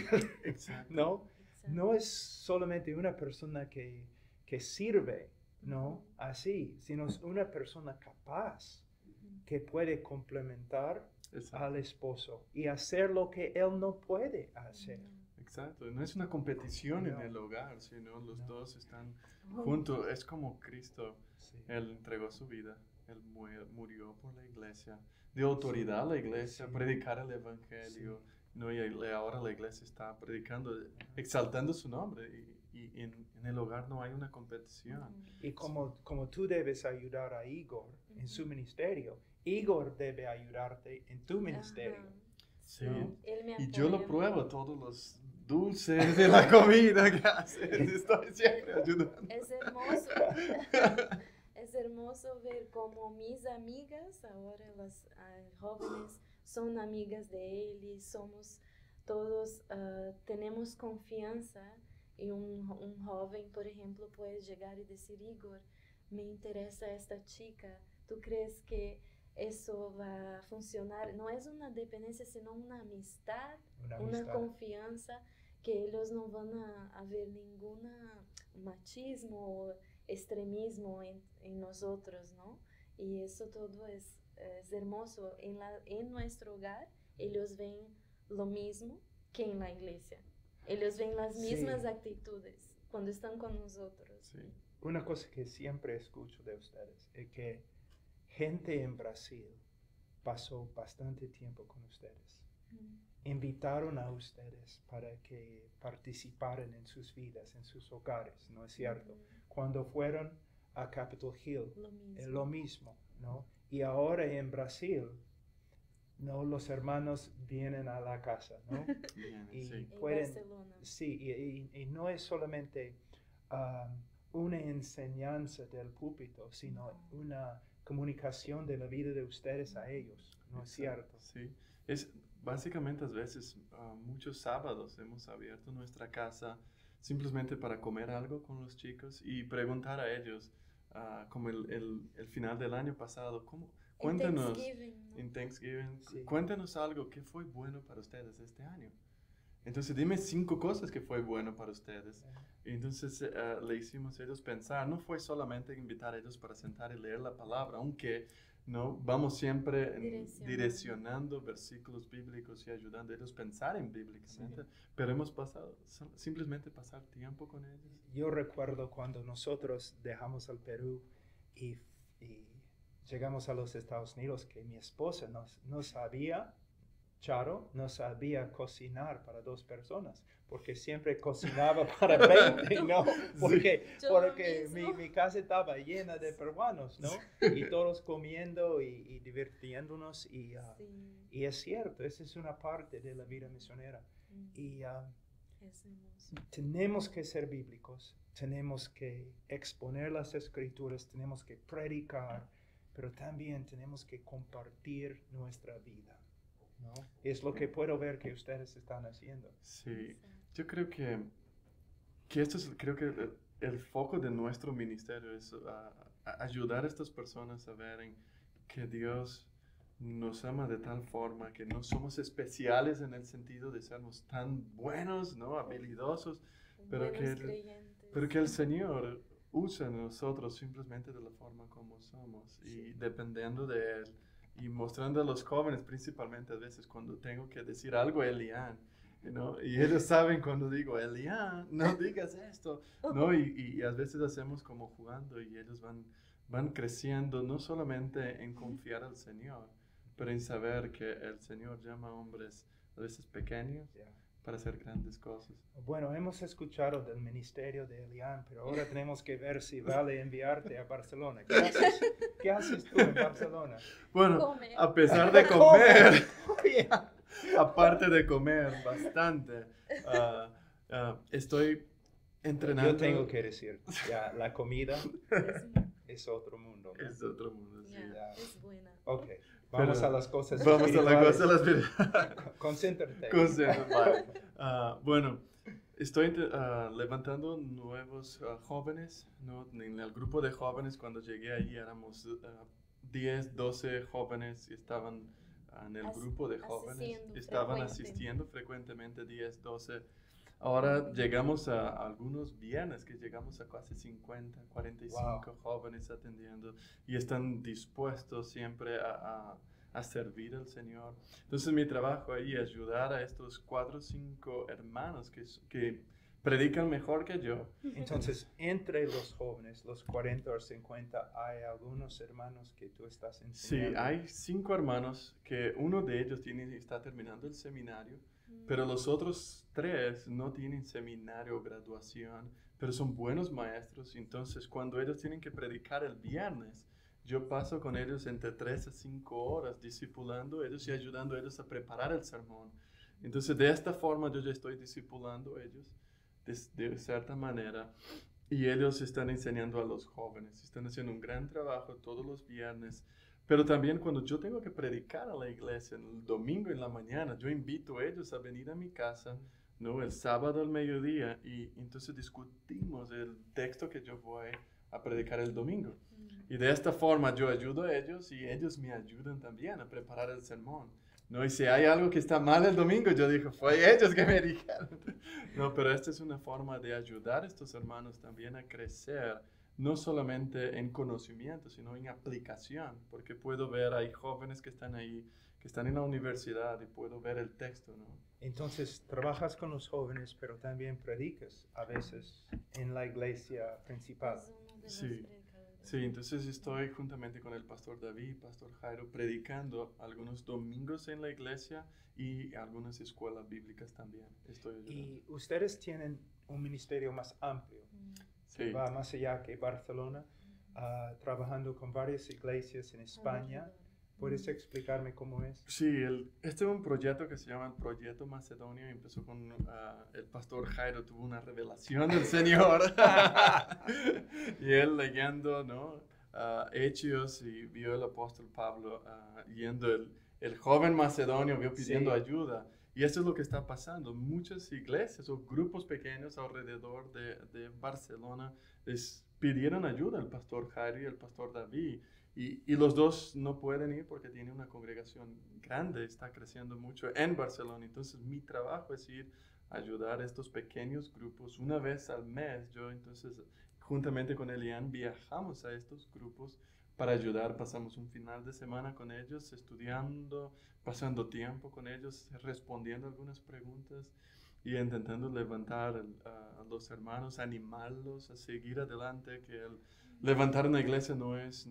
¿No? No es solamente una persona que sirve, ¿no? Así, sino es una persona capaz que puede complementar al esposo y hacer lo que él no puede hacer. Exacto, no es una competición en el hogar, sino los dos están juntos. Es como Cristo, Él entregó su vida, Él murió por la iglesia, dio autoridad a la iglesia, predicar el Evangelio, ¿no? Y ahora la iglesia está predicando, exaltando su nombre, y en el hogar no hay una competición. Y como tú debes ayudar a Igor en su ministerio, Igor debe ayudarte en tu ministerio. Sí, ¿no? Y yo lo pruebo, todos los dulces de la comida que haces, estoy siempre ayudando. Es hermoso. Es hermoso ver cómo mis amigas, ahora las jóvenes, son amigas de él y somos todos, tenemos confianza. Y un joven, por ejemplo, puede llegar y decir, Igor, me interesa esta chica, ¿tú crees que eso va a funcionar? No es una dependencia, sino una amistad, una confianza que ellos no van a ver ningún machismo o extremismo en nosotros, ¿no? Y eso todo es hermoso. En nuestro hogar, ellos ven lo mismo que en la iglesia. Ellos ven las mismas actitudes cuando están con nosotros. Sí. Una cosa que siempre escucho de ustedes es que gente en Brasil pasó bastante tiempo con ustedes. Invitaron a ustedes para que participaran en sus vidas, en sus hogares, ¿no es cierto? Cuando fueron a Capitol Hill, lo mismo, ¿no? Y ahora en Brasil, ¿no? Los hermanos vienen a la casa, ¿no? Y pueden, en Barcelona. Sí, y no es solamente una enseñanza del púlpito, sino una comunicación de la vida de ustedes a ellos, ¿no es cierto? Sí, es básicamente a veces muchos sábados hemos abierto nuestra casa simplemente para comer algo con los chicos y preguntar a ellos, como el final del año pasado, cuéntanos en Thanksgiving, Sí. Cuéntanos algo que fue bueno para ustedes este año. Entonces dime 5 cosas que fue bueno para ustedes. Y entonces le hicimos a ellos pensar, no fue solamente invitar a ellos para sentar y leer la palabra, aunque no vamos siempre direccionando versículos bíblicos y ayudando a ellos a pensar en bíblicamente, pero hemos pasado, simplemente pasar tiempo con ellos. Yo recuerdo cuando nosotros dejamos el Perú y llegamos a los Estados Unidos, que mi esposa no sabía, Charo, no sabía cocinar para 2 personas, porque siempre cocinaba para 20, ¿no? Porque mi casa estaba llena de peruanos, ¿no? Y todos comiendo y divirtiéndonos, y es cierto, esa es una parte de la vida misionera. Y tenemos que ser bíblicos, tenemos que exponer las escrituras, tenemos que predicar, pero también tenemos que compartir nuestra vida, ¿no? Es lo que puedo ver que ustedes están haciendo. Sí, yo creo que esto es, creo que el foco de nuestro ministerio es ayudar a estas personas a ver que Dios nos ama de tal forma que no somos especiales en el sentido de sermos tan buenos, ¿no? Habilidosos, pero que el Señor usa a nosotros simplemente de la forma como somos y dependiendo de Él. Y mostrando a los jóvenes, principalmente a veces cuando tengo que decir algo a Elian, ¿no? Y ellos saben cuando digo, Elian, no digas esto, ¿no? Y a veces hacemos como jugando y ellos van creciendo, no solamente en confiar al Señor, pero en saber que el Señor llama a hombres a veces pequeños para hacer grandes cosas. Bueno, hemos escuchado del ministerio de Elian, pero ahora tenemos que ver si vale enviarte a Barcelona. ¿Qué haces tú en Barcelona? Bueno, a pesar de comer, aparte de comer bastante, estoy entrenando. Yo tengo que decir, ya, la comida es otro mundo, ¿no? Es otro mundo, sí. Es buena. Ok, vamos a las cosas Vamos a las cosas Concéntrate. Bueno, estoy levantando nuevos jóvenes, ¿no? En el grupo de jóvenes, cuando llegué ahí éramos 10, 12 jóvenes y estaban en el grupo de jóvenes. Estaban asistiendo frecuentemente 10, 12. Ahora llegamos a algunos viernes que llegamos a casi 50, 45 jóvenes atendiendo y están dispuestos siempre a servir al Señor. Entonces mi trabajo ahí es ayudar a estos 4 o 5 hermanos que predican mejor que yo. Entonces, entre los jóvenes, los 40 o 50, ¿hay algunos hermanos que tú estás enseñando? Sí, hay 5 hermanos que uno de ellos está terminando el seminario, pero los otros 3 no tienen seminario o graduación, pero son buenos maestros. Entonces, cuando ellos tienen que predicar el viernes, yo paso con ellos entre 3 a 5 horas discipulando a ellos y ayudando a ellos a preparar el sermón. Entonces, de esta forma yo ya estoy discipulando a ellos de cierta manera y ellos están enseñando a los jóvenes. Están haciendo un gran trabajo todos los viernes. Pero también cuando yo tengo que predicar a la iglesia el domingo en la mañana, yo invito a ellos a venir a mi casa, ¿no? El sábado al mediodía y entonces discutimos el texto que yo voy a predicar el domingo. Y de esta forma yo ayudo a ellos y ellos me ayudan también a preparar el sermón. No, y si hay algo que está mal el domingo, yo digo, fue ellos que me dijeron. No, pero esta es una forma de ayudar a estos hermanos también a crecer, no solamente en conocimiento, sino en aplicación, porque puedo ver, hay jóvenes que están ahí, que están en la universidad y puedo ver el texto, ¿no? Entonces, trabajas con los jóvenes, pero también predicas a veces en la iglesia principal. Es uno de los Sí. predicadores. Sí, entonces estoy juntamente con el pastor David, pastor Jairo, predicando algunos domingos en la iglesia y algunas escuelas bíblicas también. Estoy ayudando. Y ustedes tienen un ministerio más amplio, que Sí. va más allá que Barcelona, trabajando con varias iglesias en España. ¿Puedes explicarme cómo es? Sí, este es un proyecto que se llama el Proyecto Macedonia. Empezó con el pastor Jairo, tuvo una revelación del Señor. Y él leyendo, ¿no? Hechos y vio el apóstol Pablo yendo, el joven macedonio vio pidiendo Sí. ayuda. Y eso es lo que está pasando. Muchas iglesias o grupos pequeños alrededor de Barcelona les pidieron ayuda al pastor Jairo y al pastor David. Y los dos no pueden ir porque tiene una congregación grande, está creciendo mucho en Barcelona. Entonces mi trabajo es ir a ayudar a estos pequeños grupos una vez al mes. Yo entonces juntamente con Elian viajamos a estos grupos para ayudar. Pasamos un final de semana con ellos, estudiando, pasando tiempo con ellos, respondiendo algunas preguntas y intentando levantar a los hermanos, animarlos a seguir adelante, que levantar una iglesia no es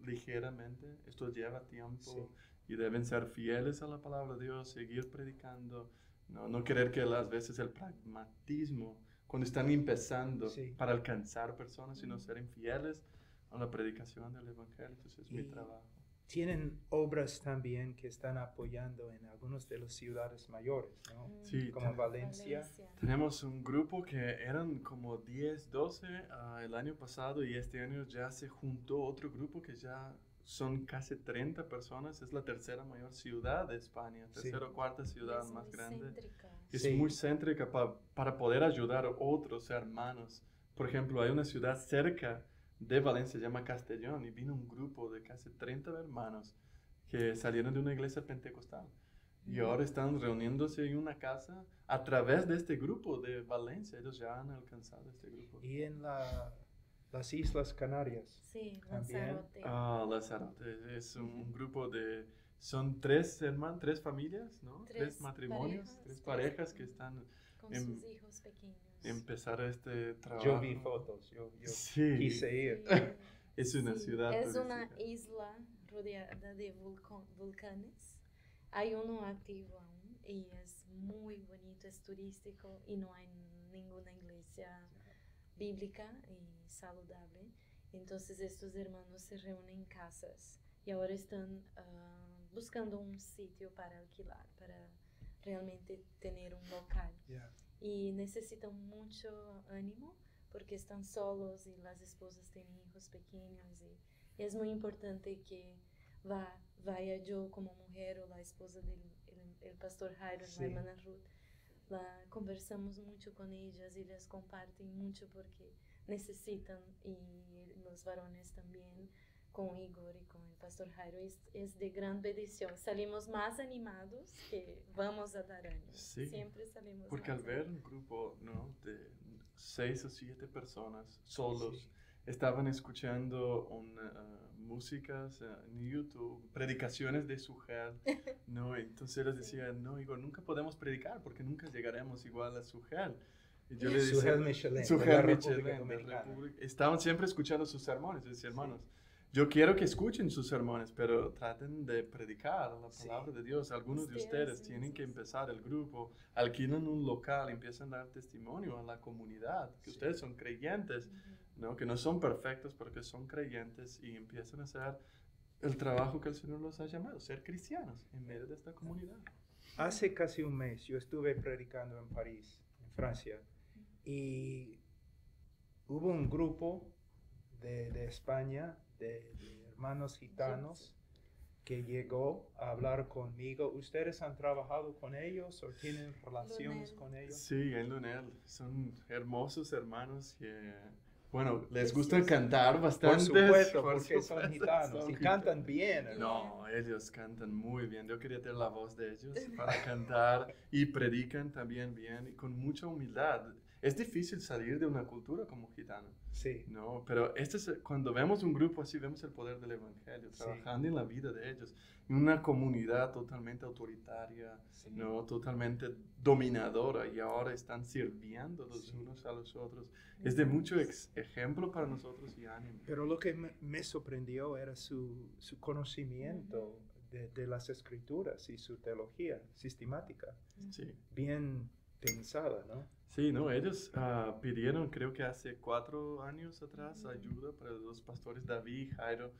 ligeramente, esto lleva tiempo Sí. y deben ser fieles a la palabra de Dios, seguir predicando, no querer que a veces el pragmatismo, cuando están empezando Sí. para alcanzar personas, sino ser infieles a la predicación del Evangelio. Entonces es mi Y- trabajo. Tienen obras también que están apoyando en algunas de las ciudades mayores, ¿no? Sí, Como Valencia. Tenemos un grupo que eran como 10, 12 el año pasado y este año ya se juntó otro grupo que ya son casi 30 personas. Es la tercera mayor ciudad de España, tercera o cuarta ciudad Es más muy grande. céntrica. Es Sí. muy céntrica para poder ayudar a otros hermanos. Por ejemplo, hay una ciudad cerca de Valencia, se llama Castellón, y vino un grupo de casi 30 hermanos que salieron de una iglesia pentecostal. Y ahora están reuniéndose en una casa a través de este grupo de Valencia. Ellos ya han alcanzado este grupo. Y en las Islas Canarias. Sí, También. Lanzarote. Lanzarote es un grupo de... Son tres hermanos, tres familias, ¿no? Tres Tres matrimonios, parejas, tres tres- parejas que están Con en- sus hijos pequeños. empezar este trabajo. Yo vi fotos, yo Sí. quise ir. Sí. Es una Sí, ciudad es una turística. isla rodeada de volcanes. Hay uno activo aún y es muy bonito, es turístico y no hay ninguna iglesia bíblica y saludable. Entonces estos hermanos se reúnen en casas y ahora están buscando un sitio para alquilar, para realmente tener un local. Yeah. Y necesitan mucho ánimo porque están solos y las esposas tienen hijos pequeños y es muy importante que vaya yo como mujer o la esposa del el pastor Jairo, Sí. la hermana Ruth, conversamos mucho con ellas y les comparten mucho porque necesitan y los varones también con Igor y con el pastor Jairo es de gran bendición. Salimos más animados que vamos a dar ánimo. Sí, Siempre salimos Porque al más ver un grupo, ¿no? de 6 o 7 personas solos, estaban escuchando músicas en YouTube, predicaciones de Sujel, ¿no? Entonces les decía, no, Igor, nunca podemos predicar porque nunca llegaremos igual a Sujel. Y yo le decía, Sujel Michelin, Sujel de la Michelin, República de Dominicana. República. Estaban siempre escuchando sus sermones. Yo decía, hermanos, yo quiero que escuchen sus sermones, pero traten de predicar la palabra de Dios. Algunos de ustedes tienen que empezar el grupo, alquilan un local, empiezan a dar testimonio a la comunidad, que ustedes son creyentes, ¿no? Que no son perfectos, pero que son creyentes y empiezan a hacer el trabajo que el Señor los ha llamado, ser cristianos en medio de esta comunidad. Hace casi un mes yo estuve predicando en París, en Francia, y hubo un grupo de España, de hermanos gitanos, que llegó a hablar conmigo. ¿Ustedes han trabajado con ellos o tienen relaciones Lunel. con ellos? Sí, en Lunel son hermosos hermanos que Bueno, les Es gusta cierto. cantar Por bastante. supuesto, por porque son supuesto, gitanos son y gitanos. cantan bien, hermano. No, ellos cantan muy bien. Yo quería tener la voz de ellos para cantar y predican también bien y con mucha humildad. Es difícil salir de una cultura como gitano, Sí, ¿no? Pero cuando vemos un grupo así, vemos el poder del evangelio, Sí. trabajando en la vida de ellos. En una comunidad totalmente autoritaria, sí. ¿no? Totalmente dominadora y ahora están sirviendo los Sí. unos a los otros. Es de mucho ejemplo para nosotros y ánimo. Pero lo que me sorprendió era su conocimiento de las escrituras y su teología sistemática, Sí. bien pensada, ¿no? Sí, no, ellos pidieron, creo que hace 4 años atrás, ayuda para los pastores David y Jairo.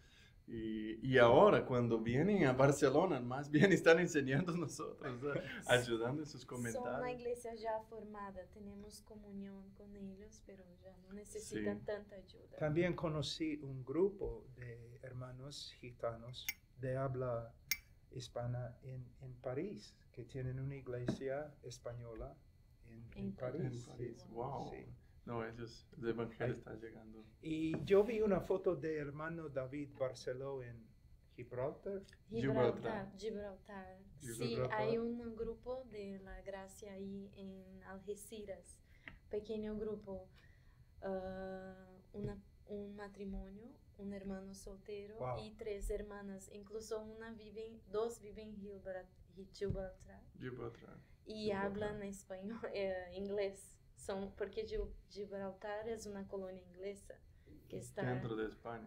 Y ahora, cuando vienen a Barcelona, más bien están enseñando a nosotros, ayudando en sus Son una comentarios. iglesia ya formada, tenemos comunión con ellos, pero ya no necesitan Sí. tanta ayuda. También conocí un grupo de hermanos gitanos de habla hispana en París, que tienen una iglesia española en En París. En París, wow. Sí. No, ellos, el evangelio está llegando. Y yo vi una foto de hermano David Barceló en Gibraltar. Gibraltar. Sí, Gibraltar. hay un grupo de la gracia ahí en Algeciras, pequeño grupo, un matrimonio, un hermano soltero Wow. y 3 hermanas, incluso 2 viven en Gibraltar Gibraltar. y Gibraltar. hablan español, inglés, porque Gibraltar es una colonia inglesa que está Dentro de España.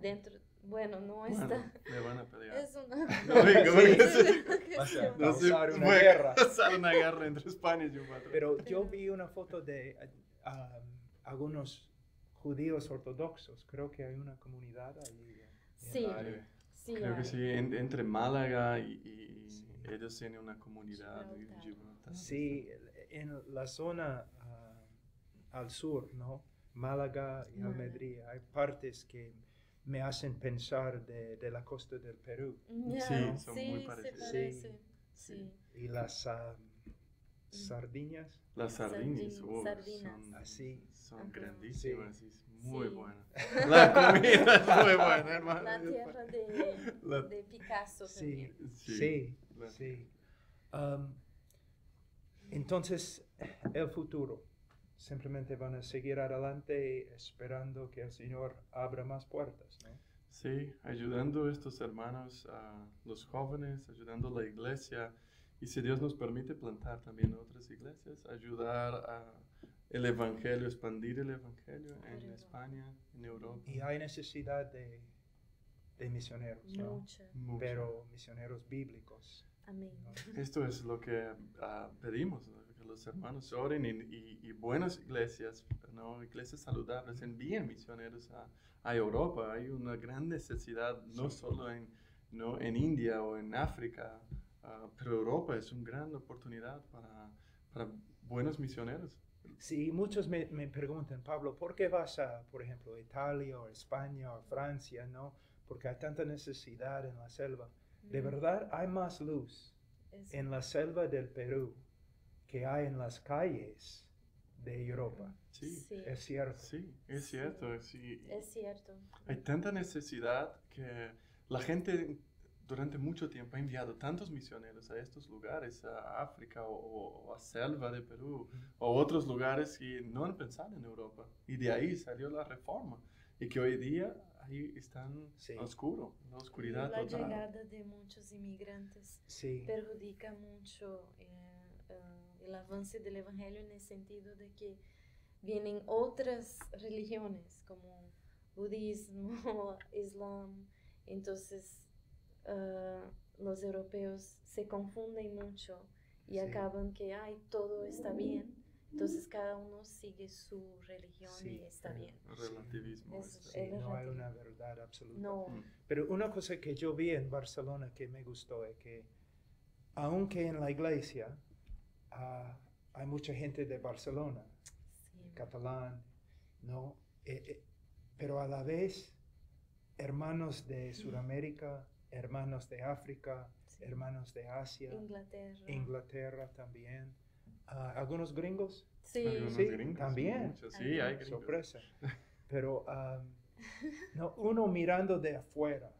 bueno, no Bueno, está, le van a pelear. es una No, venga, venga, sí. Vas a No sé, causar una puede guerra. causar una guerra entre España y Gibraltar. Pero yo vi una foto de algunos judíos ortodoxos. Creo que hay una comunidad ahí. Sí. área. Sí, Creo que hay. sí, entre Málaga y ellos tienen una comunidad en Gibraltar. Gibraltar. Sí, en la zona al sur, ¿no? Málaga y Málaga. Almería. Hay partes que me hacen pensar de la costa del Perú. Ya, Sí, son muy se parecidos. parece. Sí. Y las sardiñas. Las sardinas, Sardinas. Así. son Ajá. grandísimas, y es muy Sí. buena. La comida es muy buena, hermano. La tierra La- de Picasso Sí, también. sí, La- sí. Entonces, el futuro. Simplemente van a seguir adelante esperando que el Señor abra más puertas, ¿no? Sí, ayudando a estos hermanos, a los jóvenes, ayudando a la iglesia. Y si Dios nos permite plantar también otras iglesias, ayudar a el evangelio, expandir el evangelio en Europa. España, en Europa. Y hay necesidad de misioneros, ¿no? Mucha. Mucho. Pero misioneros bíblicos. Amén. ¿no? Esto es lo que pedimos, ¿no? Que los hermanos oren y buenas iglesias, ¿no? Iglesias saludables, envíen misioneros a Europa. Hay una gran necesidad, no solo en India o en África, pero Europa es una gran oportunidad para buenos misioneros. Sí, muchos me preguntan, Pablo, ¿por qué vas a, por ejemplo, Italia o España o Francia, no? Porque hay tanta necesidad en la selva. De verdad, hay más luz Es- en la selva del Perú que hay en las calles de Europa. Sí, Sí, Es cierto. sí, es cierto. Sí. es cierto. Hay tanta necesidad que la gente durante mucho tiempo ha enviado tantos misioneros a estos lugares, a África o a selva de Perú, o otros lugares que no han pensado en Europa. Y de ahí salió la reforma. Y que hoy día ahí están Sí. oscuro, en la oscuridad La total. llegada de muchos inmigrantes Sí, perjudica mucho el avance del evangelio en el sentido de que vienen otras religiones como budismo, islam, entonces los europeos se confunden mucho y Sí. acaban que todo está bien, entonces cada uno sigue su religión Sí, y está bien. Relativismo. Es- este. sí, es no hay relativo. una verdad absoluta. No, Mm. Pero una cosa que yo vi en Barcelona que me gustó es que, aunque en la iglesia hay mucha gente de Barcelona, sí. catalán, ¿no? Pero a la vez, hermanos de Sudamérica, hermanos de África, Sí. hermanos de Asia, Inglaterra. Inglaterra también. Algunos gringos, Sí, Algunos Sí, gringos, también. muchos. Sí, hay gringos. sorpresa. pero no, uno mirando de afuera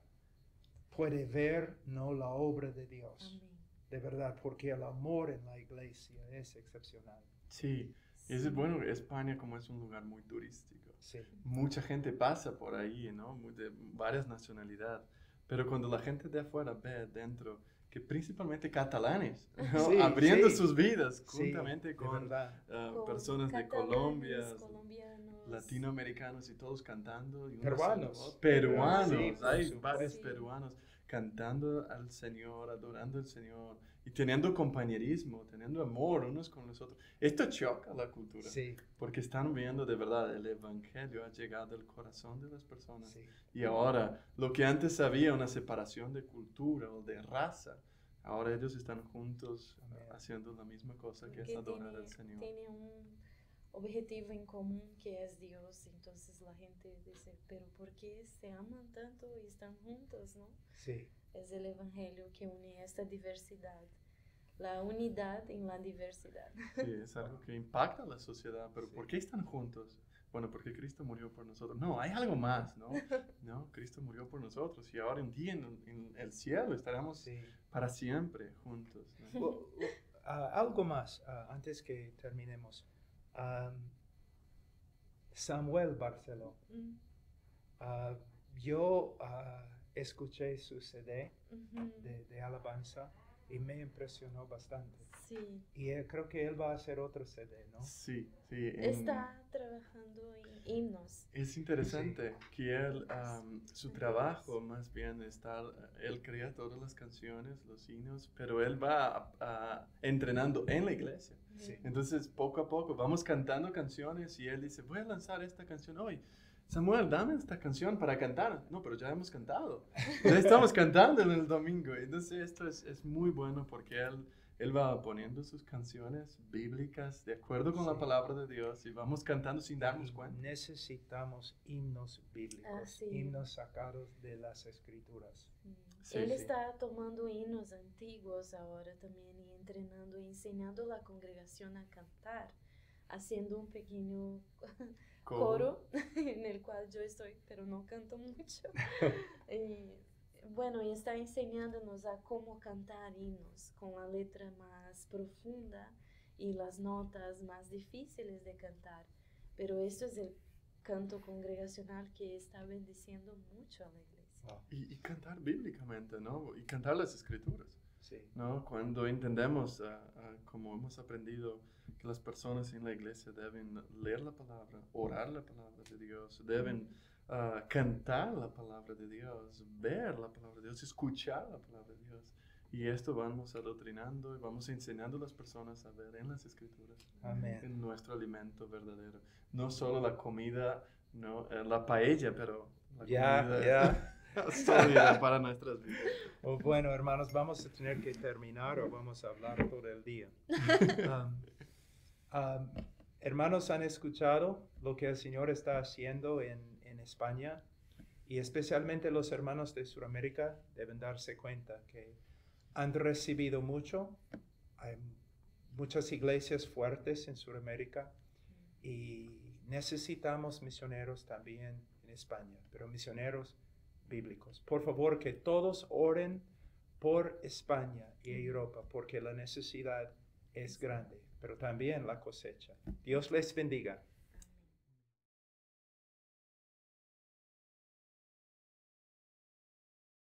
puede ver no la obra de Dios, Amén. de verdad, porque el amor en la iglesia es excepcional. Sí, y es bueno, España como es un lugar muy turístico. Sí, Mucha gente pasa por ahí, ¿no? De varias nacionalidades. Pero cuando la gente de afuera ve dentro, que principalmente catalanes, ¿no? Sí, Abriendo sí. sus vidas sí, juntamente de con verdad. Con personas de catalanes, Colombia, colombianos. latinoamericanos y todos cantando. Y una Peruanos. sola voz. Peruanos, Sí, por hay supuesto. varios Sí. peruanos cantando al Señor, adorando al Señor y teniendo compañerismo, teniendo amor unos con los otros. Esto choca la cultura. Sí, Porque están viendo de verdad el evangelio ha llegado al corazón de las personas. sí. Y ahora, lo que antes había una separación de cultura o de raza, ahora ellos están juntos Amén. haciendo la misma cosa que es Que adorar al Señor. tiene un objetivo en común que es Dios. Entonces la gente dice, pero ¿por qué se aman tanto y están juntos, no? Sí, Es el evangelio que une esta diversidad. La unidad en la diversidad. Sí, es algo que impacta a la sociedad, pero ¿por qué están juntos? Bueno, porque Cristo murió por nosotros. No, hay algo más, ¿no? No, Cristo murió por nosotros y ahora un día en el cielo estaremos sí. para siempre juntos, ¿no? Algo más antes que terminemos. Samuel Barceló. Mm, Yo escuché su CD ujú. de alabanza y me impresionó bastante. Sí. Y creo que él va a hacer otro CD, ¿no? Sí, sí. Está trabajando en himnos. Es interesante que él, su trabajo más bien él crea todas las canciones, los himnos, pero él va entrenando en la iglesia. Sí. Entonces, poco a poco, vamos cantando canciones y él dice, voy a lanzar esta canción hoy. Samuel, dame esta canción para cantar. No, pero ya hemos cantado. Ya estamos cantando en el domingo. Entonces, esto es muy bueno porque él va poniendo sus canciones bíblicas de acuerdo con la Sí. palabra de Dios y vamos cantando sin darnos cuenta. Necesitamos himnos bíblicos, Sí. himnos sacados de las escrituras. Sí, Él sí. está tomando himnos antiguos ahora también y entrenando y enseñando a la congregación a cantar, haciendo un pequeño coro en el cual yo estoy, pero no canto mucho. Y, bueno, y está enseñándonos a cómo cantar himnos con la letra más profunda y las notas más difíciles de cantar. Pero esto es el canto congregacional que está bendiciendo mucho a la iglesia. Y cantar bíblicamente, ¿no? Y cantar las escrituras. Sí. ¿No? Cuando entendemos, como hemos aprendido, que las personas en la iglesia deben leer la palabra, orar la palabra de Dios, deben cantar la palabra de Dios, ver la palabra de Dios, escuchar la palabra de Dios. Y esto vamos adoctrinando y vamos enseñando a las personas a ver en las escrituras, Amén. en nuestro alimento verdadero. No solo la comida, no, la paella, pero la comida sólida para nuestras vidas. Bueno, hermanos, vamos a tener que terminar o vamos a hablar todo el día. Hermanos, ¿han escuchado lo que el Señor está haciendo en España? Y especialmente los hermanos de Sudamérica deben darse cuenta que han recibido mucho. Hay muchas iglesias fuertes en Sudamérica y necesitamos misioneros también en España, pero misioneros bíblicos. Por favor, que todos oren por España y Europa, porque la necesidad es grande, pero también la cosecha. Dios les bendiga.